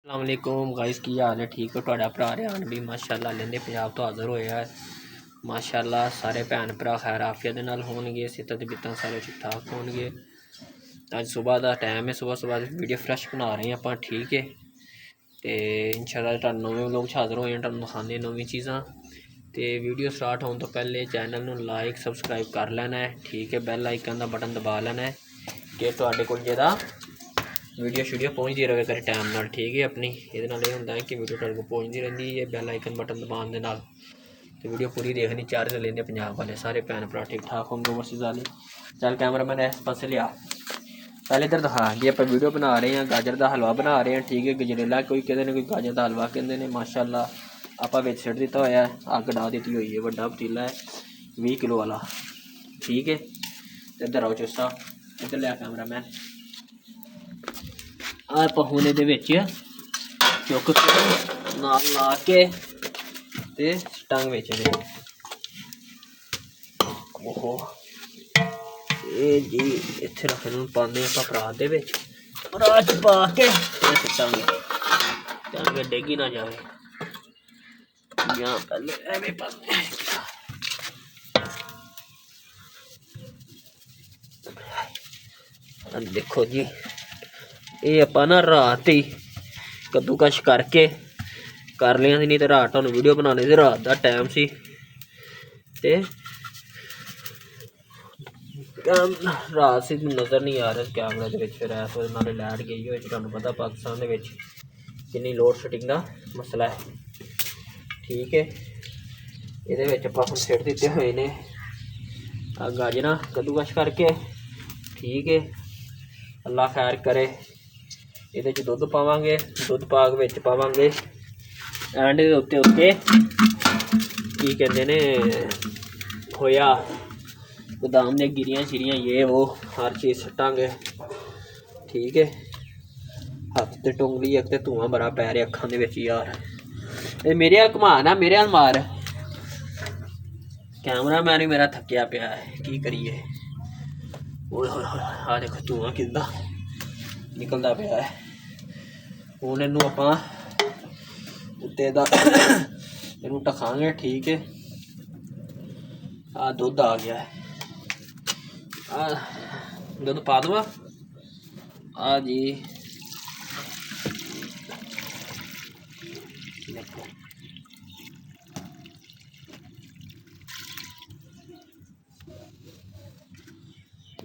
अस्सलाम वालेकुम गाइस, की हाल है? ठीक हो? तुहाडा भरा रिहान भी माशाअल्लाह लेंदे पंजाब तो हाज़र होया है। माशाअल्लाह सारे भैन भरा खैर आफियत दे नाल होणगे, सेहतां ते बित्तां सारे ठीक ठाक होणगे। अज सुबह का टाइम है, सुबह वीडियो फ्रैश बना रहे हैं आप, ठीक है। तो इंशाअल्लाह तुहानू नवे व्लॉग हाज़र होए, तुहानू दिखाने नवी चीज़ां। तो वीडियो स्टार्ट होने तो पहले चैनल नू लाइक सबसक्राइब कर लेना है, ठीक है। बैल आइकन का बटन दबा लेना है कि तुहाडे कोल जेह्ड़ा वीडियो शीडियो पहुँचती रहे तेरे टाइम नाल, ठीक है। अपनी ये होंगे है कि वीडियो तेरे को पहुँचती रहती है बैल आइकन बटन दबाने के नाल। तो वीडियो पूरी देखनी, चार्ज लेंगे पंजाब वाले सारे भैन भरा ठीक ठाक होंगे ओवरसीज़ वाले। चल कैमरा मैंने इस पास लिया, पहले इधर दिखा जी। आप वीडियो बना रहे हैं, गाजर का हलवा बना रहे हैं, ठीक है। गजरेला कोई कहते हैं, कोई गाजर का हलवा कहते हैं। माशाअल्लाह आप विच सिट दिता होया है, अग ला दी हुई है। बड़ा पतीला है 20 किलो वाला, ठीक है। इधर आओ चुस्सा, इधर लिया कैमरा मैन। आप हुण इहदे विच चुक के नाल ला के ते टंग विच दे। ओहो ये जी इत्थे रख नूं पांदे आपां परात दे विच, परात च पा के सुट्टांगे तां डिग ही ना जाए। या पहले एवें पांदे, देखो जी ये आप ना रात ही कद्दूकश करके कर लिया, नहीं तो रात तुहानू वीडियो बनाने से रात का टाइम सी ते रात से नज़र नहीं आ रहा कैमरे के। फिर इस वजह नाले लाइट गई हो, तुहानू पता पाकिस्तान के कितनी लोड शेडिंग का मसला है, ठीक है। ये आप सिट दिते हुए ने गाजर कद्दूकश करके, ठीक है। अल्लाह खैर करे। ये दुध पावे, दुध पा के पावे एंड उत्ते उत्ते की कहते ने खोया बदाम ने गिरियां शिरियां ये वो हर चीज़ सट्टांगे, ठीक है। हथ ते टुंगली एक तो धुआं बड़ा पै रहा अखां दे विच यार। ये मेरे हाल घुमा ना, मेरे हाल मार। कैमरा मैन भी मेरा थकिया पिया है, की करिए। आ देखो धुआं किदा निकलता पिया है। हुण इनू आपां उत्ते दा इनू ढकांगे, ठीक है। आ दुध आ गया है, आ दुध पा दवा आ जी। देखो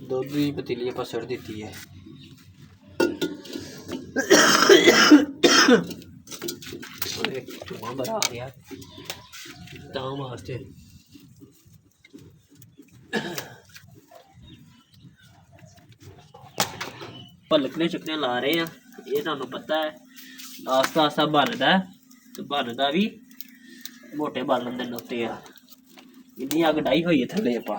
दुध की पतीली आप सड़ दी है। धुआं बड़ा आ गया तां वास्ते पलकने चकने ला रहे हैं। ये तुहानू पता है आस्ता आस्ता बनता है, तो बनता भी मोटे बालन के उत्ते आ। इन्नी अग डाई हुई है थले आप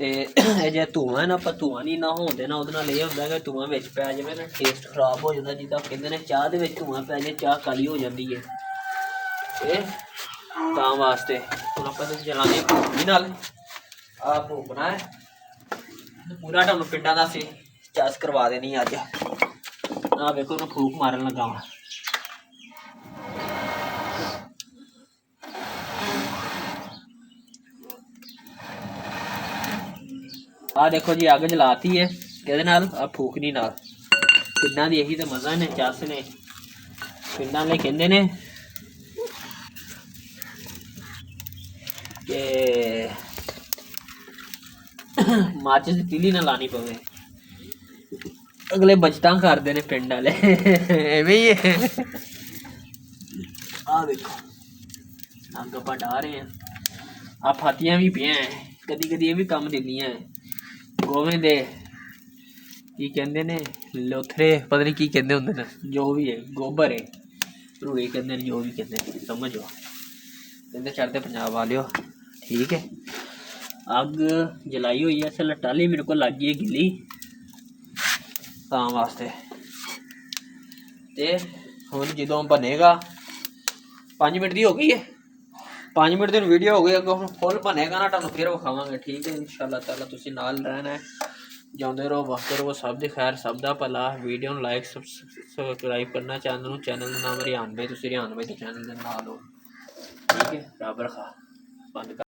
जे धुआं ना, आप धुआं नहीं ना होने देना। उहदे नाल ये हुंदा कि धुआं विच पै जावे ना टेस्ट खराब हो जाता। जिद्दां कहंदे ने चाह दे विच धुआं पै जाए चाह काली हो जाती है, ते तां वास्ते हुण आपां चलाने भूखी नाल। आ भूखना है पूरा तुहानू पिंडां दा असीं चस करवा देनी अज। आ वेखो मैं फूक मारन लगा वां। आ देखो जी अग जलाती है कहदे नाल, आ फूकनी नाल। पिंडां दी यही तो मज़ा ने, चस ने। पिंडां वाले कहंदे ने कि माचिस दी तीली ना लानी पवे, अगले बचतां करते हैं पिंड वाले एवें ही है। आ देखो अग आप डा रहे हैं, आ फातियां भी पियां हैं, कदी कदी ये भी कम दिंदियां हैं। गोवें दे की कहंदे ने लोथरे, पता नहीं की कहंदे हुंदे ने, जो भी है गोबर है रूड़े कहंदे ने, जो भी कहंदे ने समझो कहंदे चढ़ते पंजाब वाले, ठीक है। अग जलाई हुई है, असल टाली मेरे को लग गई है गिली तां वास्ते। ते हुण जदों बनेगा 5 मिनट की हो गई है, 5 मिनट दिन वीडियो हो गई। अगर फुल बनेगा ना तुहानू फिर विखावांगे, ठीक है। इंशाअल्लाह ताला तुसीं नाल रहना है। ਜਿਉਂਦੇ ਰਹੋ, ਵਸਦੇ ਰਹੋ, ਸਭ ਦੀ ਖੈਰ, ਸਭ ਦਾ ਭਲਾ। ਵੀਡੀਓ ਨੂੰ ਲਾਈਕ ਸਬਸਕ੍ਰਾਈਬ ਕਰਨਾ ਚੈਨਲ ਦਾ ਨਾਮ ਰਿਆਨ ਬਾਈ, ਤੁਸੀਂ ਰਿਆਨ ਬਾਈ ਦੇ ਚੈਨਲ ਦੇ ਨਾਲ ਹੋ। ਠੀਕ ਹੈ, ਰੱਬ ਰੱਖਾ। ਬੰਦ ਕਰ।